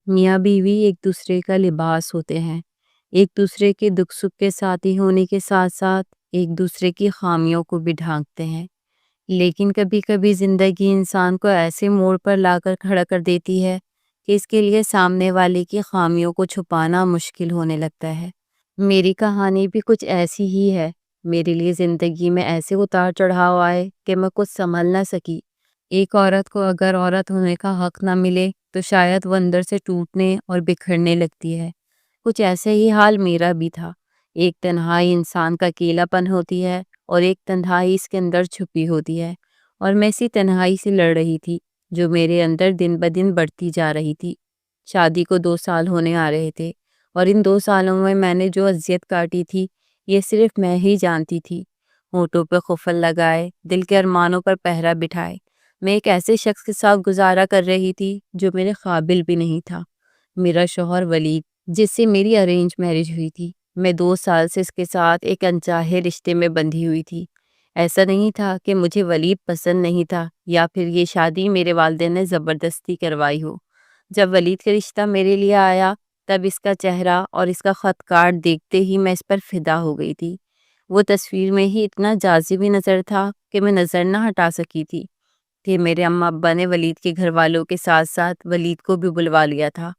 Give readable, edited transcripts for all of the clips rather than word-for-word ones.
میاں بیوی ایک دوسرے کا لباس ہوتے ہیں، ایک دوسرے کے دکھ سکھ کے ساتھی ہونے کے ساتھ ساتھ ایک دوسرے کی خامیوں کو بھی ڈھانکتے ہیں۔ لیکن کبھی کبھی زندگی انسان کو ایسے موڑ پر لا کر کھڑا کر دیتی ہے کہ اس کے لیے سامنے والے کی خامیوں کو چھپانا مشکل ہونے لگتا ہے۔ میری کہانی بھی کچھ ایسی ہی ہے۔ میرے لیے زندگی میں ایسے اتار چڑھاؤ آئے کہ میں کچھ سنبھل نہ سکی۔ ایک عورت کو اگر عورت ہونے کا حق نہ ملے تو شاید وہ اندر سے ٹوٹنے اور بکھرنے لگتی ہے۔ کچھ ایسے ہی حال میرا بھی تھا۔ ایک تنہائی انسان کا اکیلا پن ہوتی ہے اور ایک تنہائی اس کے اندر چھپی ہوتی ہے، اور میں اسی تنہائی سے لڑ رہی تھی جو میرے اندر دن بدن بڑھتی جا رہی تھی۔ شادی کو 2 سال ہونے آ رہے تھے، اور ان 2 سالوں میں نے جو اذیت کاٹی تھی یہ صرف میں ہی جانتی تھی۔ ہونٹوں پہ قفل لگائے، دل کے ارمانوں پر پہرا بٹھائے، میں ایک ایسے شخص کے ساتھ گزارا کر رہی تھی جو میرے قابل بھی نہیں تھا، میرا شوہر ولید، جس سے میری ارینج میرج ہوئی تھی۔ میں 2 سال سے اس کے ساتھ ایک انچاہے رشتے میں بندھی ہوئی تھی۔ ایسا نہیں تھا کہ مجھے ولید پسند نہیں تھا یا پھر یہ شادی میرے والدین نے زبردستی کروائی ہو۔ جب ولید کا رشتہ میرے لیے آیا تب اس کا چہرہ اور اس کا خط کارڈ دیکھتے ہی میں اس پر فدا ہو گئی تھی۔ وہ تصویر میں ہی اتنا جاذبی نظر تھا کہ میں نظر نہ ہٹا سکی تھی کہ میرے اماں ابا نے ولید کے گھر والوں کے ساتھ ساتھ ولید کو بھی بلوا لیا تھا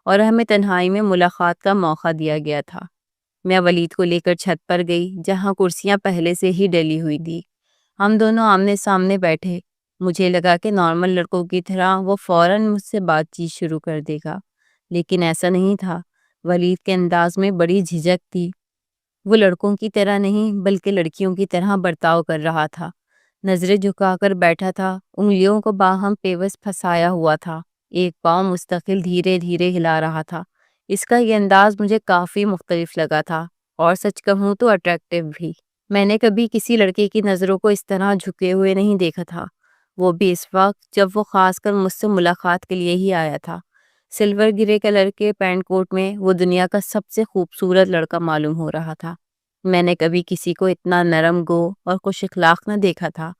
اور ہمیں تنہائی میں ملاقات کا موقع دیا گیا تھا۔ میں ولید کو لے کر چھت پر گئی جہاں کرسیاں پہلے سے ہی ڈلی ہوئی تھی۔ ہم دونوں آمنے سامنے بیٹھے۔ مجھے لگا کہ نارمل لڑکوں کی طرح وہ فوراً مجھ سے بات چیت شروع کر دے گا، لیکن ایسا نہیں تھا۔ ولید کے انداز میں بڑی جھجک تھی۔ وہ لڑکوں کی طرح نہیں بلکہ لڑکیوں کی طرح برتاؤ کر رہا تھا۔ نظریں جھکا کر بیٹھا تھا، انگلیوں کو باہم پیوست پھنسایا ہوا تھا، ایک پاؤں مستقل دھیرے دھیرے ہلا رہا تھا۔ اس کا یہ انداز مجھے کافی مختلف لگا تھا، اور سچ کہوں تو اٹریکٹیو بھی۔ میں نے کبھی کسی لڑکے کی نظروں کو اس طرح جھکے ہوئے نہیں دیکھا تھا، وہ بھی اس وقت جب وہ خاص کر مجھ سے ملاقات کے لیے ہی آیا تھا۔ سلور گرے کلر کے پینٹ کوٹ میں وہ دنیا کا سب سے خوبصورت لڑکا معلوم ہو رہا تھا۔ میں نے کبھی کسی کو اتنا نرم گو اور خوش اخلاق نہ دیکھا تھا۔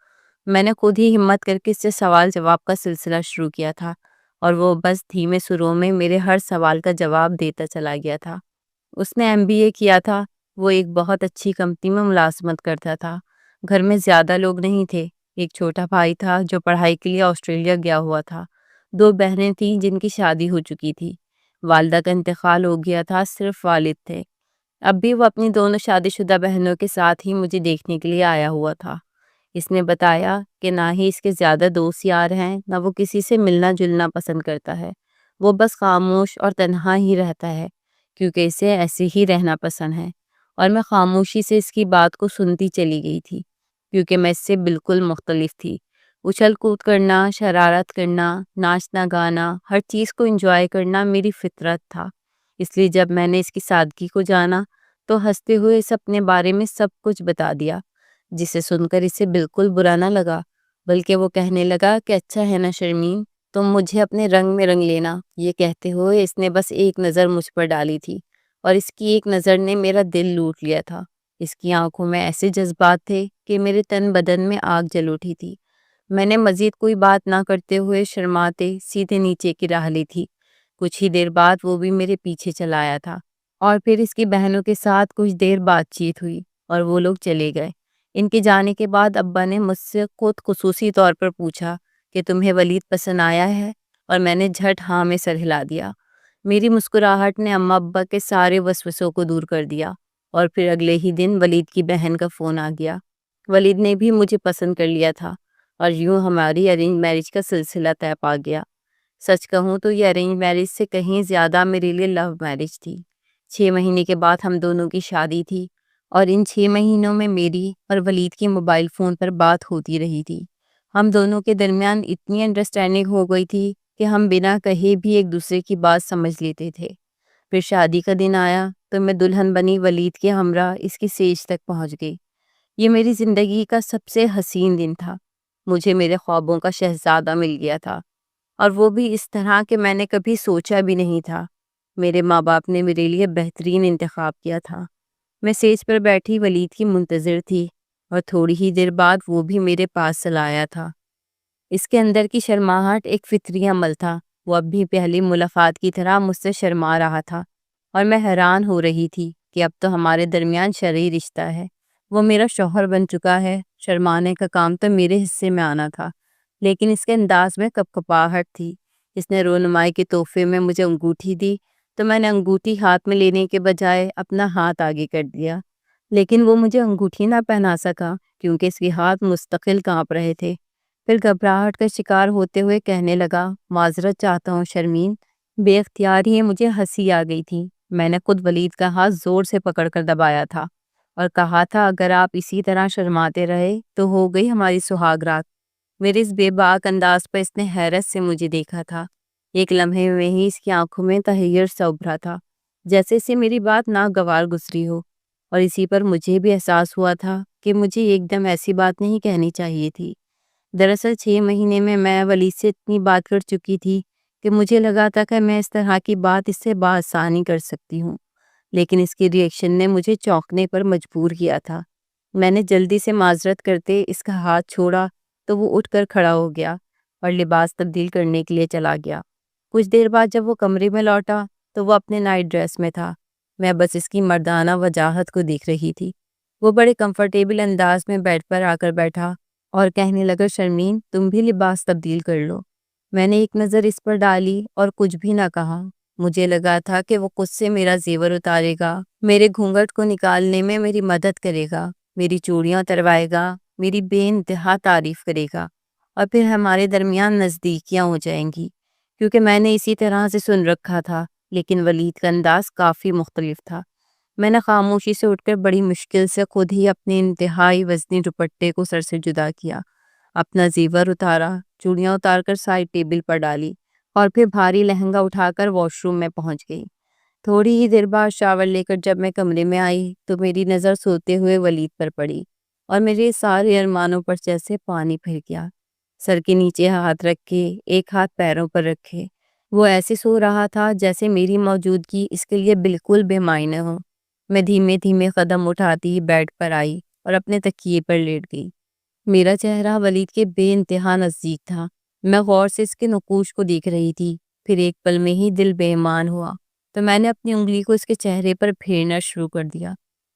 میں نے خود ہی ہمت کر کے اس سے سوال جواب کا سلسلہ شروع کیا تھا، اور وہ بس دھیمے سروں میں میرے ہر سوال کا جواب دیتا چلا گیا تھا۔ اس نے MBA کیا تھا، وہ ایک بہت اچھی کمپنی میں ملازمت کرتا تھا۔ گھر میں زیادہ لوگ نہیں تھے، ایک چھوٹا بھائی تھا جو پڑھائی کے لیے آسٹریلیا گیا ہوا تھا، 2 بہنیں تھیں جن کی شادی ہو چکی تھی، والدہ کا انتقال ہو گیا تھا، صرف والد تھے۔ اب بھی وہ اپنی دونوں شادی شدہ بہنوں کے ساتھ ہی مجھے دیکھنے کے لیے آیا ہوا تھا۔ اس نے بتایا کہ نہ ہی اس کے زیادہ دوست یار ہیں، نہ وہ کسی سے ملنا جلنا پسند کرتا ہے، وہ بس خاموش اور تنہا ہی رہتا ہے کیونکہ اسے ایسے ہی رہنا پسند ہے۔ اور میں خاموشی سے اس کی بات کو سنتی چلی گئی تھی کیونکہ میں اس سے بالکل مختلف تھی۔ اچھل کود کرنا، شرارت کرنا، ناچنا گانا، ہر چیز کو انجوائے کرنا میری فطرت تھا۔ اس لیے جب میں نے اس کی سادگی کو جانا تو ہنستے ہوئے اس اپنے بارے میں سب کچھ بتا دیا، جسے سن کر اسے بالکل برا نہ لگا، بلکہ وہ کہنے لگا کہ اچھا ہے نا شرمین، تم مجھے اپنے رنگ میں رنگ لینا۔ یہ کہتے ہوئے اس نے بس ایک نظر مجھ پر ڈالی تھی، اور اس کی ایک نظر نے میرا دل لوٹ لیا تھا۔ اس کی آنکھوں میں ایسے جذبات تھے کہ میرے تن بدن میں آگ جل اٹھی تھی۔ میں نے مزید کوئی بات نہ کرتے ہوئے شرماتے سیدھے نیچے کی راہ لی تھی۔ کچھ ہی دیر بعد وہ بھی میرے پیچھے چلا آیا تھا، اور پھر اس کی بہنوں کے ساتھ کچھ دیر بات چیت ہوئی اور وہ لوگ چلے گئے۔ ان کے جانے کے بعد ابا نے مجھ سے خود خصوصی طور پر پوچھا کہ تمہیں ولید پسند آیا ہے، اور میں نے جھٹ ہاں میں سر ہلا دیا۔ میری مسکراہٹ نے اماں ابا کے سارے وسوسوں کو دور کر دیا، اور پھر اگلے ہی دن ولید کی بہن کا فون آ گیا۔ ولید نے بھی مجھے پسند کر لیا تھا، اور یوں ہماری ارینج میرج کا سلسلہ طے پا گیا۔ سچ کہوں تو یہ ارینج میرج سے کہیں زیادہ میرے لیے لو میرج تھی۔ 6 مہینے کے بعد ہم دونوں کی شادی تھی، اور ان 6 مہینوں میں میری اور ولید کی موبائل فون پر بات ہوتی رہی تھی۔ ہم دونوں کے درمیان اتنی انڈرسٹینڈنگ ہو گئی تھی کہ ہم بنا کہے بھی ایک دوسرے کی بات سمجھ لیتے تھے۔ پھر شادی کا دن آیا تو میں دلہن بنی ولید کے ہمراہ اس کی سیج تک پہنچ گئی۔ یہ میری زندگی کا سب سے حسین دن تھا۔ مجھے میرے خوابوں کا شہزادہ مل گیا تھا، اور وہ بھی اس طرح کہ میں نے کبھی سوچا بھی نہیں تھا۔ میرے ماں باپ نے میرے لیے بہترین انتخاب کیا تھا۔ میں سیج پر بیٹھی ولید کی منتظر تھی، اور تھوڑی ہی دیر بعد وہ بھی میرے پاس چلا آیا تھا۔ اس کے اندر کی شرماہٹ ایک فطری عمل تھا وہ اب بھی پہلی ملاقات کی طرح مجھ سے شرما رہا تھا اور میں حیران ہو رہی تھی کہ اب تو ہمارے درمیان شرعی رشتہ ہے۔ وہ میرا شوہر بن چکا ہے، شرمانے کا کام تو میرے حصے میں آنا تھا، لیکن اس کے انداز میں کپکپاہٹ تھی۔ اس نے رونمائی کے تحفے میں مجھے انگوٹھی دی تو میں نے انگوٹھی ہاتھ میں لینے کے بجائے اپنا ہاتھ آگے کر دیا، لیکن وہ مجھے انگوٹھی نہ پہنا سکا کیونکہ اس کے ہاتھ مستقل کانپ رہے تھے۔ پھر گھبراہٹ کا شکار ہوتے ہوئے کہنے لگا، معذرت چاہتا ہوں شرمین۔ بے اختیار ہی مجھے ہنسی آ گئی تھی۔ میں نے خود ولید کا ہاتھ زور سے پکڑ کر دبایا تھا اور کہا تھا، اگر آپ اسی طرح شرماتے رہے تو ہو گئی ہماری سہاگ رات۔ میرے اس بے باک انداز پر اس نے حیرت سے مجھے دیکھا تھا۔ ایک لمحے میں ہی اس کی آنکھوں میں تحیر سا ابھرا تھا، جیسے اسے میری بات ناگوار گزری ہو، اور اسی پر مجھے بھی احساس ہوا تھا کہ مجھے ایک دم ایسی بات نہیں کہنی چاہیے تھی۔ دراصل 6 مہینے میں ولید سے اتنی بات کر چکی تھی کہ مجھے لگا تھا کہ میں اس طرح کی بات اس سے بآسانی کر سکتی ہوں، لیکن اس کی ریئیکشن نے مجھے چونکنے پر مجبور کیا تھا۔ میں نے جلدی سے معذرت کرتے اس کا ہاتھ چھوڑا تو وہ اٹھ کر کھڑا ہو گیا اور لباس تبدیل کرنے کے لیے چلا گیا۔ کچھ دیر بعد جب وہ کمرے میں لوٹا تو وہ اپنے نائٹ ڈریس میں تھا۔ میں بس اس کی مردانہ وجاہت کو دیکھ رہی تھی۔ وہ بڑے کمفرٹیبل انداز میں بیڈ پر آ کر بیٹھا اور کہنے لگا، شرمین تم بھی لباس تبدیل کر لو۔ میں نے ایک نظر اس پر ڈالی اور کچھ بھی نہ کہا۔ مجھے لگا تھا کہ وہ خود سے میرا زیور اتارے گا، میرے گھونگھٹ کو نکالنے میں میری مدد کرے گا، میری چوڑیاں اتروائے گا، میری بے انتہا تعریف کرے گا، اور پھر ہمارے درمیان نزدیکیاں ہو جائیں گی، کیونکہ میں نے اسی طرح سے سن رکھا تھا۔ لیکن ولید کا انداز کافی مختلف تھا۔ میں نے خاموشی سے اٹھ کر بڑی مشکل سے خود ہی اپنے انتہائی وزنی دوپٹے کو سر سے جدا کیا، اپنا زیور اتارا، چوڑیاں اتار کر سائڈ ٹیبل پر ڈالی، اور پھر بھاری لہنگا اٹھا کر واش روم میں پہنچ گئی۔ تھوڑی ہی دیر بعد شاور لے کر جب میں کمرے میں آئی تو میری نظر سوتے ہوئے ولید پر پڑی اور میرے سارے ارمانوں پر جیسے پانی پھر گیا۔ سر کے نیچے ہاتھ رکھ کے، ایک ہاتھ پیروں پر رکھے، وہ ایسے سو رہا تھا جیسے میری موجودگی اس کے لیے بالکل بے معنی ہو۔ میں دھیمے دھیمے قدم اٹھاتی بیڈ پر آئی اور اپنے تکیے پر لیٹ گئی۔ میرا چہرہ ولید کے بے انتہا نزدیک تھا۔ میں غور سے اس کے نقوش کو دیکھ رہی تھی۔ پھر ایک پل میں ہی دل بے ایمان ہوا تو میں نے اپنی انگلی کو اس کے چہرے پر پھیرنا شروع کر دیا۔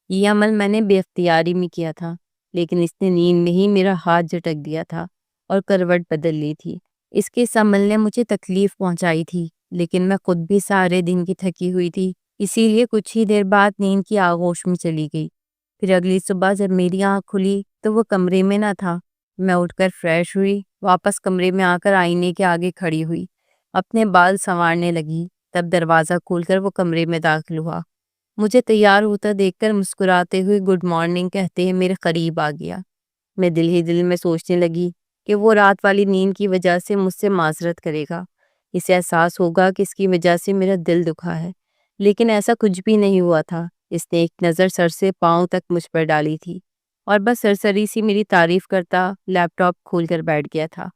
یہ عمل میں نے بے اختیاری میں کیا تھا، لیکن اس نے نیند میں ہی میرا ہاتھ جھٹک دیا تھا اور کروٹ بدل لی تھی۔ اس کے اس عمل نے مجھے تکلیف پہنچائی تھی، لیکن میں خود بھی سارے دن کی تھکی ہوئی تھی، اسی لیے کچھ ہی دیر بعد نیند کی آغوش میں چلی گئی۔ پھر اگلی صبح جب میری آنکھ کھلی تو وہ کمرے میں نہ تھا۔ میں اٹھ کر فریش ہوئی، واپس کمرے میں آ کر آئینے کے آگے کھڑی ہوئی، اپنے بال سنوارنے لگی۔ تب دروازہ کھول کر وہ کمرے میں داخل ہوا۔ مجھے تیار ہوتا دیکھ کر مسکراتے ہوئے گڈ مارننگ کہتے ہوئے میرے قریب آ گیا۔ میں دل ہی دل میں سوچنے لگی کہ وہ رات والی نیند کی وجہ سے مجھ سے معذرت کرے گا، اسے احساس ہوگا کہ اس کی وجہ سے میرا دل دکھا ہے، لیکن ایسا کچھ بھی نہیں ہوا تھا۔ اس نے ایک نظر سر سے پاؤں تک مجھ پر ڈالی تھی اور بس سرسری سی میری تعریف کرتا لیپ ٹاپ کھول کر بیٹھ گیا تھا۔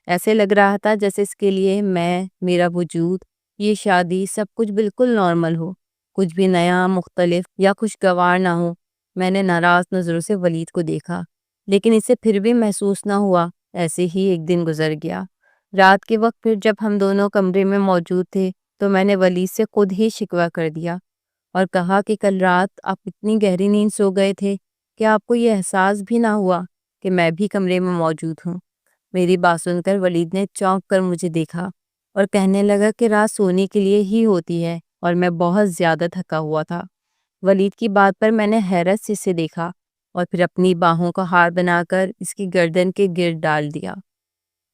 ایسے لگ رہا تھا جیسے اس کے لیے میں، میرا وجود، یہ شادی، سب کچھ بالکل نارمل ہو، کچھ بھی نیا، مختلف یا خوشگوار نہ ہو۔ میں نے ناراض نظروں سے ولید کو دیکھا، لیکن اسے پھر بھی محسوس نہ ہوا۔ ایسے ہی ایک دن گزر گیا۔ رات کے وقت پھر جب ہم دونوں کمرے میں موجود تھے تو میں نے ولید سے خود ہی شکوہ کر دیا اور کہا کہ کل رات آپ اتنی گہری نیند سو گئے تھے کہ آپ کو یہ احساس بھی نہ ہوا کہ میں بھی کمرے میں موجود ہوں۔ میری بات سن کر ولید نے چونک کر مجھے دیکھا اور کہنے لگا کہ رات سونے کے لیے ہی ہوتی ہے اور میں بہت زیادہ تھکا ہوا تھا۔ ولید کی بات پر میں نے حیرت سے اسے دیکھا اور پھر اپنی باہوں کا ہار بنا کر اس کی گردن کے گرد ڈال دیا۔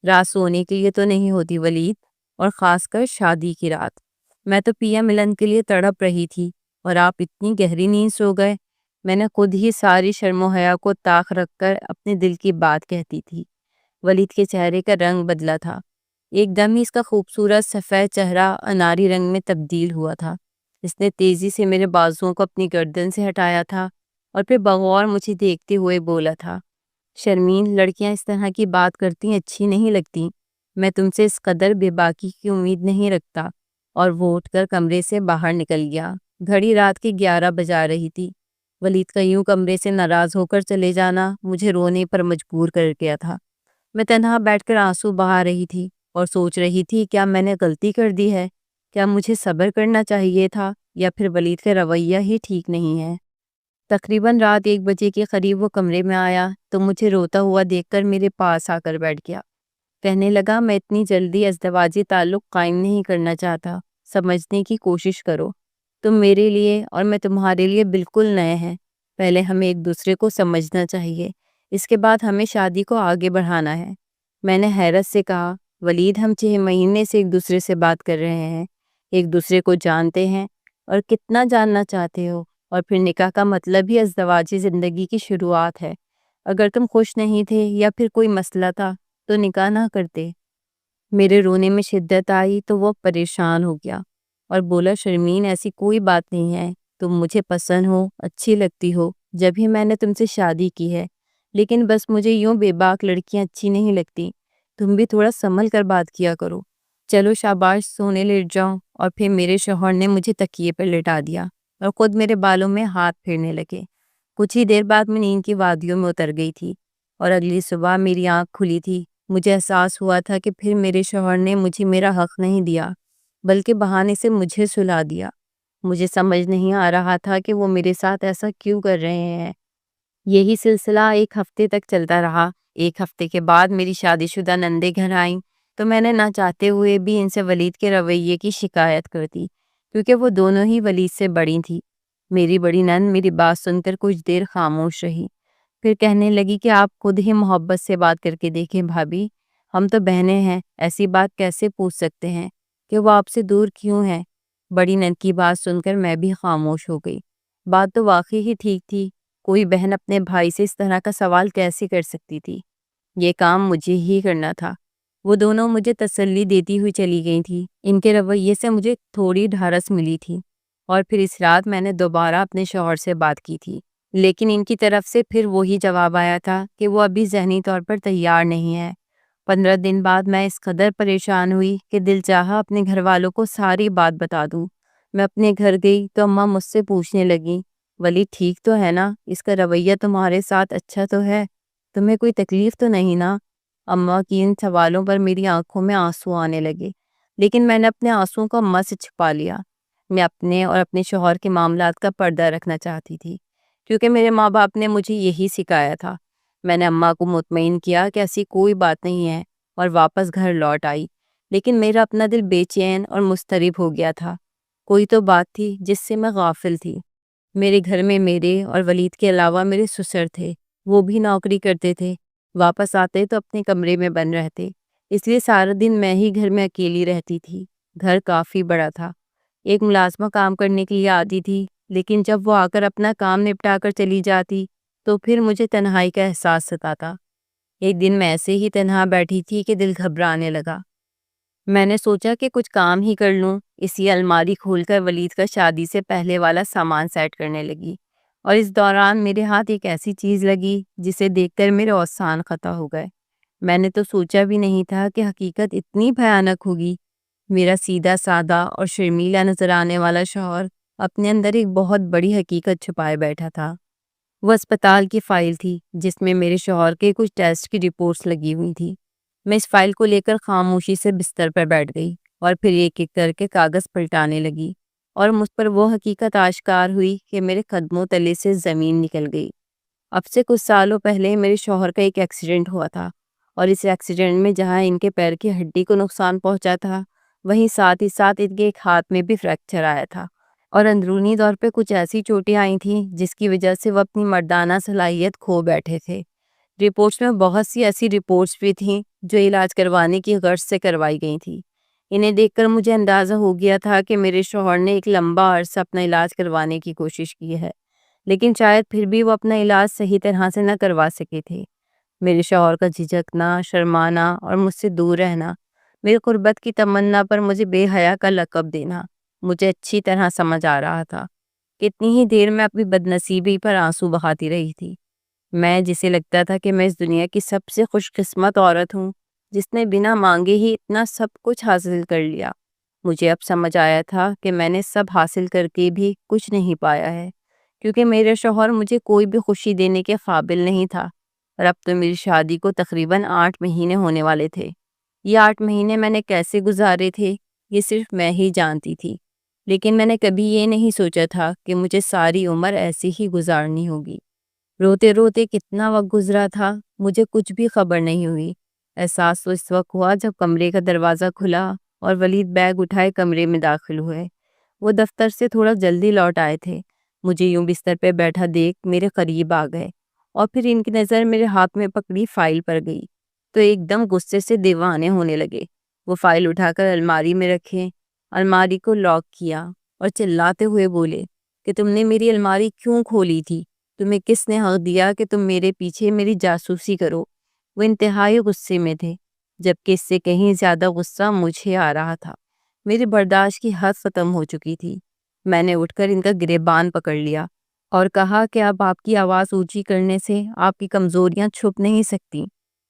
رات سونے کے لیے تو نہیں ہوتی ولید، اور خاص کر شادی کی رات۔ میں تو پیا ملن کے لیے تڑپ رہی تھی اور آپ اتنی گہری نیند سو گئے۔ میں نے خود ہی ساری شرم و حیا کو طاق رکھ کر اپنے دل کی بات کہتی تھی۔ ولید کے چہرے کا رنگ بدلا تھا۔ ایک دم ہی اس کا خوبصورت سفید چہرہ اناری رنگ میں تبدیل ہوا تھا۔ اس نے تیزی سے میرے بازوؤں کو اپنی گردن سے ہٹایا تھا اور پھر بغور مجھے دیکھتے ہوئے بولا تھا، شرمین، لڑکیاں اس طرح کی بات کرتی اچھی نہیں لگتی، میں تم سے اس قدر بے باکی کی امید نہیں رکھتا۔ اور وہ اٹھ کر کمرے سے باہر نکل گیا۔ گھڑی رات کی 11 بجا رہی تھی۔ ولید کا یوں کمرے سے ناراض ہو کر چلے جانا مجھے رونے پر مجبور کر گیا تھا۔ میں تنہا بیٹھ کر آنسو بہا رہی تھی اور سوچ رہی تھی کیا میں نے غلطی کر دی ہے، کیا مجھے صبر کرنا چاہیے تھا یا پھر ولید کا رویہ ہی ٹھیک نہیں ہے۔ تقریباً رات 1 بجے کے قریب وہ کمرے میں آیا تو مجھے روتا ہوا دیکھ کر میرے پاس آ کر بیٹھ گیا۔ کہنے لگا میں اتنی جلدی ازدواجی تعلق قائم نہیں کرنا چاہتا، سمجھنے کی کوشش کرو، تم میرے لیے اور میں تمہارے لیے بالکل نئے ہیں، پہلے ہمیں ایک دوسرے کو سمجھنا چاہیے، اس کے بعد ہمیں شادی کو آگے بڑھانا ہے۔ میں نے حیرت سے کہا ولید ہم 6 مہینے سے ایک دوسرے سے بات کر رہے ہیں، ایک دوسرے کو جانتے ہیں اور کتنا جاننا چاہتے ہو، اور پھر نکاح کا مطلب ہی ازدواجی زندگی کی شروعات ہے۔ اگر تم خوش نہیں تھے یا پھر کوئی مسئلہ تھا تو نکاح نہ کرتے۔ میرے رونے میں شدت آئی تو وہ پریشان ہو گیا اور بولا شرمین ایسی کوئی بات نہیں ہے، تم مجھے پسند ہو، اچھی لگتی ہو، جب ہی میں نے تم سے شادی کی ہے، لیکن بس مجھے یوں بے باک لڑکیاں اچھی نہیں لگتی، تم بھی تھوڑا سنبھل کر بات کیا کرو۔ چلو شاباش سونے لیٹ جاؤ، اور پھر میرے شوہر نے مجھے تکیے پر لٹا دیا اور خود میرے بالوں میں ہاتھ پھیرنے لگے۔ کچھ ہی دیر بعد میں نیند کی وادیوں میں اتر گئی تھی اور اگلی صبح میری آنکھ کھلی تھی۔ مجھے احساس ہوا تھا کہ پھر میرے شوہر نے مجھے میرا حق نہیں دیا، بلکہ بہانے سے مجھے سلا دیا۔ مجھے سمجھ نہیں آ رہا تھا کہ وہ میرے ساتھ ایسا کیوں کر رہے ہیں۔ یہی سلسلہ 1 ہفتے تک چلتا رہا۔ 1 ہفتے کے بعد میری شادی شدہ نندیں گھر آئیں تو میں نے نہ چاہتے ہوئے بھی ان سے ولید کے رویے کی شکایت کر دی، کیونکہ وہ دونوں ہی ولید سے بڑی تھیں۔ میری بڑی نند میری بات سن کر کچھ دیر خاموش رہی، پھر کہنے لگی کہ آپ خود ہی محبت سے بات کر کے دیکھیں بھابھی، ہم تو بہنیں ہیں، ایسی بات کیسے پوچھ سکتے ہیں کہ وہ آپ سے دور کیوں ہیں۔ بڑی نند کی بات سن کر میں بھی خاموش ہو گئی۔ بات تو واقعی ہی ٹھیک تھی، کوئی بہن اپنے بھائی سے اس طرح کا سوال کیسے کر سکتی تھی؟ یہ کام مجھے ہی کرنا تھا۔ وہ دونوں مجھے تسلی دیتی ہوئی چلی گئی تھی، ان کے رویے سے مجھے تھوڑی ڈھارس ملی تھی، اور پھر اس رات میں نے دوبارہ اپنے شوہر سے بات کی تھی، لیکن ان کی طرف سے پھر وہی جواب آیا تھا کہ وہ ابھی ذہنی طور پر تیار نہیں ہے۔ 15 دن بعد میں اس قدر پریشان ہوئی کہ دل چاہا اپنے گھر والوں کو ساری بات بتا دوں۔ میں اپنے گھر گئی تو اماں مجھ سے پوچھنے لگی ولید ٹھیک تو ہے نا، اس کا رویہ تمہارے ساتھ اچھا تو ہے، تمہیں کوئی تکلیف تو نہیں نا؟ اماں کی ان سوالوں پر میری آنکھوں میں آنسو آنے لگے، لیکن میں نے اپنے آنسوؤں کو اماں سے چھپا لیا۔ میں اپنے اور اپنے شوہر کے معاملات کا پردہ رکھنا چاہتی تھی، کیونکہ میرے ماں باپ نے مجھے یہی سکھایا تھا۔ میں نے اماں کو مطمئن کیا کہ ایسی کوئی بات نہیں ہے اور واپس گھر لوٹ آئی، لیکن میرا اپنا دل بے چین اور مضطرب ہو گیا تھا۔ کوئی تو بات تھی جس سے میں غافل تھی۔ میرے گھر میں میرے اور ولید کے علاوہ میرے سسر تھے، وہ بھی نوکری کرتے تھے، واپس آتے تو اپنے کمرے میں بند رہتے، اس لیے سارا دن میں ہی گھر میں اکیلی رہتی تھی۔ گھر کافی بڑا تھا، ایک ملازمہ کام کرنے کے لیے آتی تھی، لیکن جب وہ آ کر اپنا کام نپٹا کر چلی جاتی تو پھر مجھے تنہائی کا احساس ستاتا۔ ایک دن میں ایسے ہی تنہا بیٹھی تھی کہ دل گھبرانے لگا۔ میں نے سوچا کہ کچھ کام ہی کر لوں، اسی الماری کھول کر ولید کا شادی سے پہلے والا سامان سیٹ کرنے لگی، اور اس دوران میرے ہاتھ ایک ایسی چیز لگی جسے دیکھ کر میرے اوزان خطا ہو گئے۔ میں نے تو سوچا بھی نہیں تھا کہ حقیقت اتنی بھیانک ہوگی۔ میرا سیدھا سادہ اور شرمیلا نظر آنے والا شوہر اپنے اندر ایک بہت بڑی حقیقت چھپائے بیٹھا تھا۔ وہ اسپتال کی فائل تھی جس میں میرے شوہر کے کچھ ٹیسٹ کی رپورٹس لگی ہوئی تھی۔ میں اس فائل کو لے کر خاموشی سے بستر پر بیٹھ گئی اور پھر ایک ایک کر کے کاغذ پلٹانے لگی، اور مجھ پر وہ حقیقت آشکار ہوئی کہ میرے قدموں تلے سے زمین نکل گئی۔ اب سے کچھ سالوں پہلے میرے شوہر کا ایک ایکسیڈنٹ ہوا تھا، اور اس ایکسیڈنٹ میں جہاں ان کے پیر کی ہڈی کو نقصان پہنچا تھا، وہیں ساتھ ہی ساتھ ان کے ایک ہاتھ میں بھی فریکچر آیا تھا، اور اندرونی طور پہ کچھ ایسی چوٹیں آئی تھیں جس کی وجہ سے وہ اپنی مردانہ صلاحیت کھو بیٹھے تھے۔ رپورٹس میں بہت سی ایسی رپورٹس بھی تھیں جو علاج کروانے کی غرض سے کروائی گئی تھیں۔ انہیں دیکھ کر مجھے اندازہ ہو گیا تھا کہ میرے شوہر نے ایک لمبا عرصہ اپنا علاج کروانے کی کوشش کی ہے، لیکن شاید پھر بھی وہ اپنا علاج صحیح طرح سے نہ کروا سکے تھے۔ میرے شوہر کا جھجکنا، شرمانا اور مجھ سے دور رہنا، میری قربت کی تمنا پر مجھے بے حیا کا لقب دینا، مجھے اچھی طرح سمجھ آ رہا تھا۔ کتنی ہی دیر میں اپنی بدنصیبی پر آنسو بہاتی رہی تھی، میں جسے لگتا تھا کہ میں اس دنیا کی سب سے خوش قسمت عورت ہوں جس نے بنا مانگے ہی اتنا سب کچھ حاصل کر لیا۔ مجھے اب سمجھ آیا تھا کہ میں نے سب حاصل کر کے بھی کچھ نہیں پایا ہے، کیونکہ میرے شوہر مجھے کوئی بھی خوشی دینے کے قابل نہیں تھا، اور اب تو میری شادی کو تقریباً 8 مہینے ہونے والے تھے۔ یہ 8 مہینے میں نے کیسے گزارے تھے یہ صرف میں ہی جانتی تھی، لیکن میں نے کبھی یہ نہیں سوچا تھا کہ مجھے ساری عمر ایسی ہی گزارنی ہوگی۔ روتے روتے کتنا وقت گزرا تھا مجھے کچھ بھی خبر نہیں ہوئی۔ احساس تو اس وقت ہوا جب کمرے کا دروازہ کھلا اور ولید بیگ اٹھائے کمرے میں داخل ہوئے۔ وہ دفتر سے تھوڑا جلدی لوٹ آئے تھے۔ مجھے یوں بستر پہ بیٹھا دیکھ میرے قریب آ گئے اور پھر ان کی نظر میرے ہاتھ میں پکڑی فائل پر گئی تو ایک دم غصے سے دیوانے ہونے لگے۔ وہ فائل اٹھا کر الماری میں رکھے، الماری کو لاک کیا اور چلاتے ہوئے بولے کہ تم نے میری الماری کیوں کھولی تھی؟ تمہیں کس نے حق دیا کہ تم میرے پیچھے میری جاسوسی کرو؟ وہ انتہائی غصے میں تھے، جبکہ اس سے کہیں زیادہ غصہ مجھے آ رہا تھا۔ میری برداشت کی حد ختم ہو چکی تھی۔ میں نے اٹھ کر ان کا گریبان پکڑ لیا اور کہا کہ اب آپ کی آواز اونچی کرنے سے آپ کی کمزوریاں چھپ نہیں سکتی۔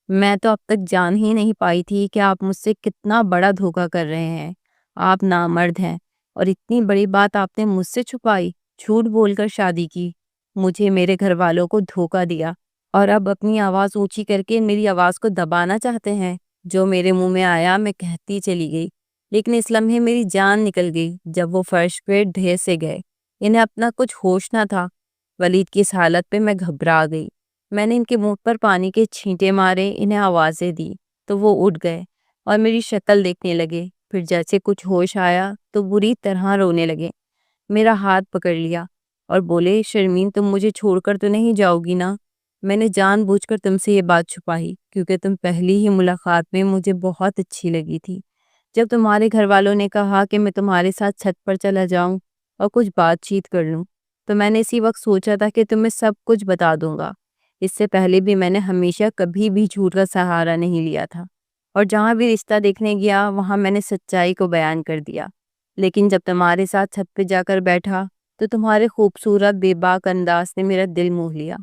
میں تو اب تک جان ہی نہیں پائی تھی کہ آپ مجھ سے کتنا بڑا دھوکہ کر رہے ہیں۔ آپ نامرد ہیں اور اتنی بڑی بات آپ نے مجھ سے چھپائی، جھوٹ بول کر شادی کی، مجھے میرے گھر والوں کو دھوکہ دیا اور اب اپنی آواز اونچی کر کے میری آواز کو دبانا چاہتے ہیں۔ جو میرے منہ میں آیا میں کہتی چلی گئی، لیکن اس لمحے میری جان نکل گئی جب وہ فرش پہ ڈھیر سے گئے۔ انہیں اپنا کچھ ہوش نہ تھا۔ ولید کی اس حالت پہ میں گھبرا گئی۔ میں نے ان کے منہ پر پانی کے چھینٹے مارے، انہیں آوازیں دی تو وہ اٹھ گئے اور میری شکل دیکھنے لگے۔ پھر جیسے کچھ ہوش آیا تو بری طرح رونے لگے۔ میرا ہاتھ پکڑ لیا اور بولے، شرمین تم مجھے چھوڑ کر تو نہیں جاؤ گی نا؟ میں نے جان بوجھ کر تم سے یہ بات چھپائی کیونکہ تم پہلی ہی ملاقات میں مجھے بہت اچھی لگی تھی۔ جب تمہارے گھر والوں نے کہا کہ میں تمہارے ساتھ چھت پر چلا جاؤں اور کچھ بات چیت کر لوں تو میں نے اسی وقت سوچا تھا کہ تمہیں سب کچھ بتا دوں گا۔ اس سے پہلے بھی میں نے ہمیشہ کبھی بھی جھوٹ کا سہارا نہیں لیا تھا اور جہاں بھی رشتہ دیکھنے گیا وہاں میں نے سچائی کو بیان کر دیا۔ لیکن جب تمہارے ساتھ چھت پہ جا کر بیٹھا تو تمہارے خوبصورت بے باک انداز نے میرا دل موہ لیا۔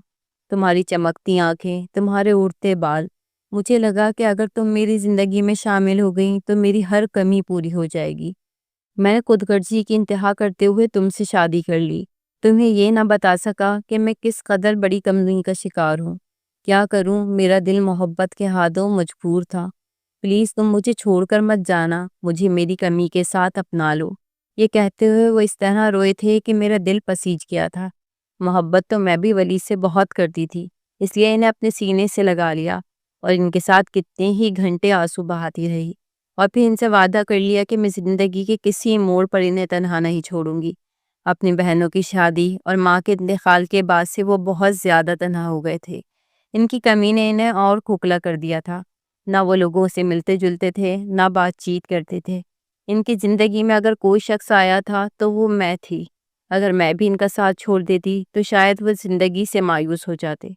تمہاری چمکتی آنکھیں، تمہارے اڑتے بال، مجھے لگا کہ اگر تم میری زندگی میں شامل ہو گئی تو میری ہر کمی پوری ہو جائے گی۔ میں نے خود غرضی کی انتہا کرتے ہوئے تم سے شادی کر لی۔ تمہیں یہ نہ بتا سکا کہ میں کس قدر بڑی کمزوری کا شکار ہوں۔ کیا کروں، میرا دل محبت کے ہاتھوں مجبور تھا۔ پلیز تم مجھے چھوڑ کر مت جانا، مجھے میری کمی کے ساتھ اپنا لو۔ یہ کہتے ہوئے وہ اس طرح روئے تھے کہ میرا دل پسیج گیا تھا۔ محبت تو میں بھی ولید سے بہت کرتی تھی، اس لیے انہیں اپنے سینے سے لگا لیا اور ان کے ساتھ کتنے ہی گھنٹے آنسو بہاتی رہی اور پھر ان سے وعدہ کر لیا کہ میں زندگی کے کسی موڑ پر انہیں تنہا نہیں چھوڑوں گی۔ اپنی بہنوں کی شادی اور ماں کے انتقال کے بعد سے وہ بہت زیادہ تنہا ہو گئے تھے۔ ان کی کمی نے انہیں اور کھوکھلا کر دیا تھا۔ نہ وہ لوگوں سے ملتے جلتے تھے، نہ بات چیت کرتے تھے۔ ان کی زندگی میں اگر کوئی شخص آیا تھا تو وہ میں تھی۔ اگر میں بھی ان کا ساتھ چھوڑ دیتی تو شاید وہ زندگی سے مایوس ہو جاتے۔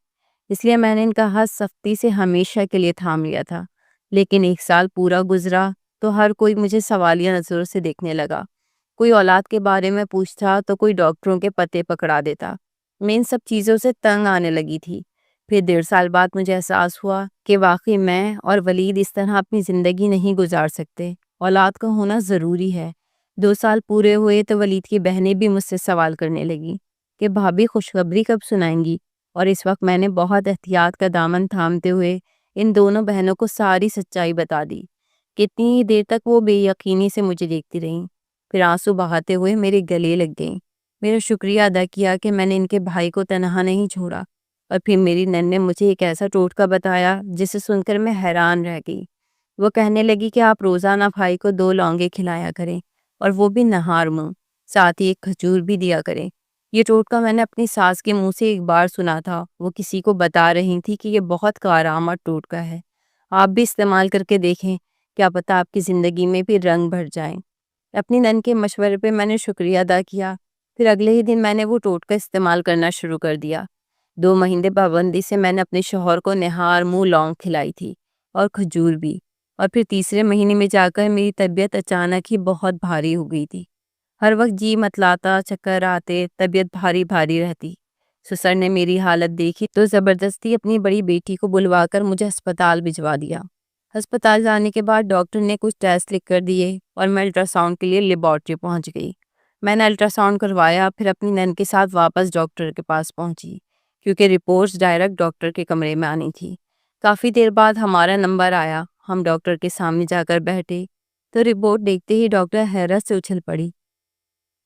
اس لیے میں نے ان کا ہاتھ سختی سے ہمیشہ کے لیے تھام لیا تھا۔ لیکن 1 سال پورا گزرا تو ہر کوئی مجھے سوالیہ نظروں سے دیکھنے لگا۔ کوئی اولاد کے بارے میں پوچھتا تو کوئی ڈاکٹروں کے پتے پکڑا دیتا۔ میں ان سب چیزوں سے تنگ آنے لگی تھی۔ پھر 1.5 سال بعد مجھے احساس ہوا کہ واقعی میں اور ولید اس طرح اپنی زندگی نہیں گزار سکتے، اولاد کا ہونا ضروری ہے۔ 2 سال پورے ہوئے تو ولید کی بہنیں بھی مجھ سے سوال کرنے لگیں کہ بھابھی خوشخبری کب سنائیں گی، اور اس وقت میں نے بہت احتیاط کا دامن تھامتے ہوئے ان دونوں بہنوں کو ساری سچائی بتا دی۔ کتنی ہی دیر تک وہ بے یقینی سے مجھے دیکھتی رہیں، پھر آنسو بہاتے ہوئے میرے گلے لگ گئیں۔ میرا شکریہ ادا کیا کہ میں نے ان کے بھائی کو تنہا نہیں چھوڑا، اور پھر میری نن نے مجھے ایک ایسا ٹوٹکا بتایا جسے سن کر میں حیران رہ گئی۔ وہ کہنے لگی کہ آپ روزانہ بھائی کو 2 لونگے کھلایا کریں اور وہ بھی نہار منہ، ساتھ ہی ایک کھجور بھی دیا کریں۔ یہ ٹوٹکا میں نے اپنی ساس کے منہ سے ایک بار سنا تھا۔ وہ کسی کو بتا رہی تھی کہ یہ بہت کارآمد ٹوٹکا ہے، آپ بھی استعمال کر کے دیکھیں، کیا پتہ آپ کی زندگی میں بھی رنگ بھر جائیں۔ اپنی نن کے مشورے پہ میں نے شکریہ ادا کیا۔ پھر اگلے ہی دن میں نے وہ ٹوٹکا استعمال کرنا شروع کر دیا۔ 2 مہینے پابندی سے میں نے اپنے شوہر کو نہار منہ لونگ کھلائی تھی اور کھجور بھی، اور پھر تیسرے مہینے میں جا کر میری طبیعت اچانک ہی بہت بھاری ہو گئی تھی۔ ہر وقت جی متلاتا، چکر آتے، طبیعت بھاری بھاری رہتی۔ سسر نے میری حالت دیکھی تو زبردستی اپنی بڑی بیٹی کو بلوا کر مجھے ہسپتال بھجوا دیا۔ ہسپتال جانے کے بعد ڈاکٹر نے کچھ ٹیسٹ لکھ کر دیے اور میں الٹرا ساؤنڈ کے لیے لیبارٹری پہنچ گئی۔ میں نے الٹرا ساؤنڈ کروایا، پھر اپنی نن کے ساتھ واپس ڈاکٹر کے پاس پہنچی کیونکہ رپورٹس ڈائریکٹ ڈاکٹر کے کمرے میں آنی تھی۔ کافی دیر بعد ہمارا نمبر آیا۔ ہم ڈاکٹر کے سامنے جا کر بیٹھے تو رپورٹ دیکھتے ہی ڈاکٹر حیرت سے اچھل پڑی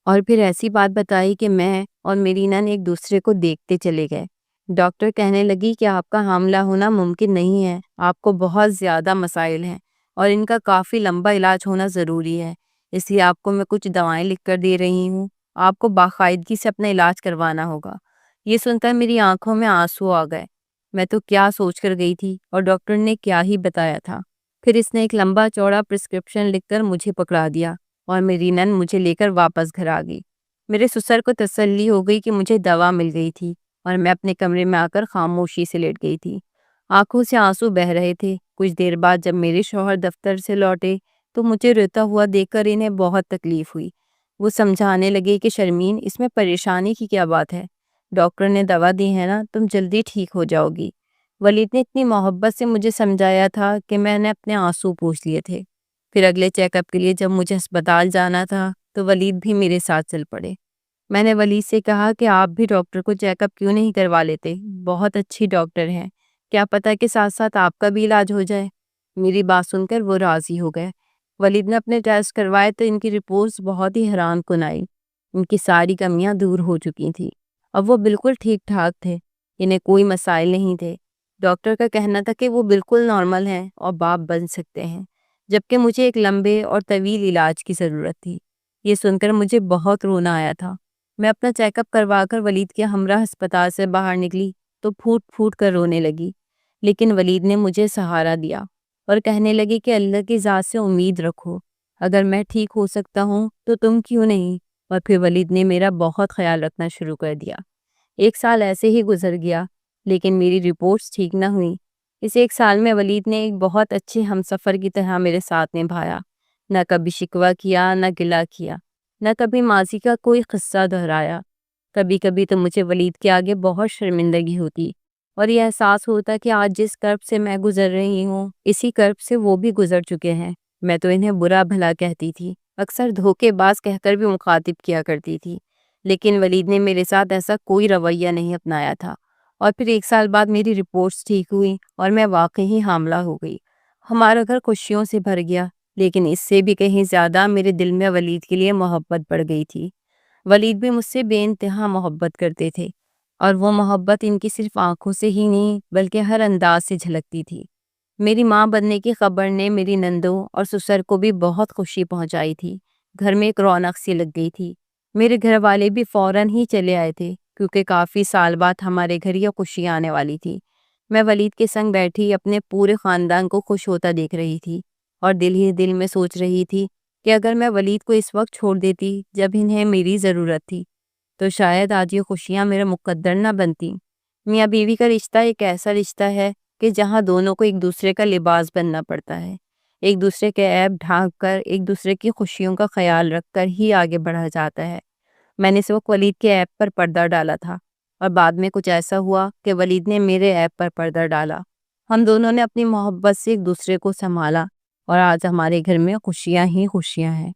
اور پھر ایسی بات بتائی کہ میں اور میری نند ایک دوسرے کو دیکھتے چلے گئے۔ ڈاکٹر کہنے لگی کہ آپ کا حاملہ ہونا ممکن نہیں ہے، آپ کو بہت زیادہ مسائل ہیں اور ان کا کافی لمبا علاج ہونا ضروری ہے، اس لیے آپ کو میں کچھ دوائیں لکھ کر دے رہی ہوں، آپ کو باقاعدگی سے اپنا علاج کروانا ہوگا۔ یہ سن کر میری آنکھوں میں آنسو آ گئے۔ میں تو کیا سوچ کر گئی تھی اور ڈاکٹر نے کیا ہی بتایا تھا۔ پھر اس نے ایک لمبا چوڑا پرسکرپشن لکھ کر مجھے پکڑا دیا اور میری نند مجھے لے کر واپس گھر آ گئی۔ میرے سسر کو تسلی ہو گئی کہ مجھے دوا مل گئی تھی اور میں اپنے کمرے میں آ کر خاموشی سے لیٹ گئی تھی۔ آنکھوں سے آنسو بہہ رہے تھے۔ کچھ دیر بعد جب میرے شوہر دفتر سے لوٹے تو مجھے روتا ہوا دیکھ کر انہیں بہت تکلیف ہوئی۔ وہ سمجھانے لگے کہ شرمین، اس میں پریشانی کی کیا بات ہے، ڈاکٹر نے دوا دی ہے نا، تم جلدی ٹھیک ہو جاؤ گی۔ ولید نے اتنی محبت سے مجھے سمجھایا تھا کہ میں نے اپنے آنسو پوچھ لیے تھے۔ پھر اگلے چیک اپ کے لیے جب مجھے ہسپتال جانا تھا تو ولید بھی میرے ساتھ چل پڑے۔ میں نے ولید سے کہا کہ آپ بھی ڈاکٹر کو چیک اپ کیوں نہیں کروا لیتے، بہت اچھی ڈاکٹر ہیں، کیا پتہ کہ ساتھ ساتھ آپ کا بھی علاج ہو جائے۔ میری بات سن کر وہ راضی ہو گئے۔ ولید نے اپنے ٹیسٹ کروائے تو ان کی رپورٹس بہت ہی حیران کن آئی۔ ان کی ساری کمیاں دور ہو چکی تھیں۔ اب وہ بالکل ٹھیک ٹھاک تھے، انہیں کوئی مسائل نہیں تھے۔ ڈاکٹر کا کہنا تھا کہ وہ بالکل نارمل ہیں اور باپ بن سکتے ہیں، جبکہ مجھے ایک لمبے اور طویل علاج کی ضرورت تھی۔ یہ سن کر مجھے بہت رونا آیا تھا۔ میں اپنا چیک اپ کروا کر ولید کے ہمراہ ہسپتال سے باہر نکلی تو پھوٹ پھوٹ کر رونے لگی، لیکن ولید نے مجھے سہارا دیا اور کہنے لگی کہ اللہ کی ذات سے امید رکھو، اگر میں ٹھیک ہو سکتا ہوں تو تم کیوں نہیں۔ اور پھر ولید نے میرا بہت خیال رکھنا شروع کر دیا۔ 1 سال ایسے ہی گزر گیا، لیکن میری رپورٹس ٹھیک نہ ہوئیں۔ اس 1 سال میں ولید نے ایک بہت اچھے ہمسفر کی طرح میرے ساتھ نبھایا، نہ کبھی شکوہ کیا، نہ گلہ کیا، نہ کبھی ماضی کا کوئی قصہ دہرایا۔ کبھی کبھی تو مجھے ولید کے آگے بہت شرمندگی ہوتی اور یہ احساس ہوتا کہ آج جس کرب سے میں گزر رہی ہوں، اسی کرب سے وہ بھی گزر چکے ہیں۔ میں تو انہیں برا بھلا کہتی تھی، اکثر دھوکے باز کہہ کر بھی مخاطب کیا کرتی تھی، لیکن ولید نے میرے ساتھ ایسا کوئی رویہ نہیں اپنایا تھا۔ اور پھر 1 سال بعد میری رپورٹس ٹھیک ہوئی اور میں واقعی حاملہ ہو گئی۔ ہمارا گھر خوشیوں سے بھر گیا، لیکن اس سے بھی کہیں زیادہ میرے دل میں ولید کے لیے محبت بڑھ گئی تھی۔ ولید بھی مجھ سے بے انتہا محبت کرتے تھے اور وہ محبت ان کی صرف آنکھوں سے ہی نہیں بلکہ ہر انداز سے جھلکتی تھی۔ میری ماں بننے کی خبر نے میری نندوں اور سسر کو بھی بہت خوشی پہنچائی تھی۔ گھر میں ایک رونق سی لگ گئی تھی۔ میرے گھر والے بھی فوراً ہی چلے آئے تھے کیونکہ کافی سال بعد ہمارے گھر یہ خوشی آنے والی تھی۔ میں ولید کے سنگ بیٹھی اپنے پورے خاندان کو خوش ہوتا دیکھ رہی تھی اور دل ہی دل میں سوچ رہی تھی کہ اگر میں ولید کو اس وقت چھوڑ دیتی جب انہیں میری ضرورت تھی تو شاید آج یہ خوشیاں میرا مقدر نہ بنتی۔ میاں بیوی کا رشتہ ایک ایسا رشتہ ہے کہ جہاں دونوں کو ایک دوسرے کا لباس بننا پڑتا ہے، ایک دوسرے کے عیب ڈھانک کر، ایک دوسرے کی خوشیوں کا خیال رکھ کر ہی آگے بڑھا جاتا ہے۔ میں نے اس وقت ولید کے عیب پر پردہ ڈالا تھا اور بعد میں کچھ ایسا ہوا کہ ولید نے میرے عیب پر پردہ ڈالا۔ ہم دونوں نے اپنی محبت سے ایک دوسرے کو سنبھالا اور آج ہمارے گھر میں خوشیاں ہی خوشیاں ہیں۔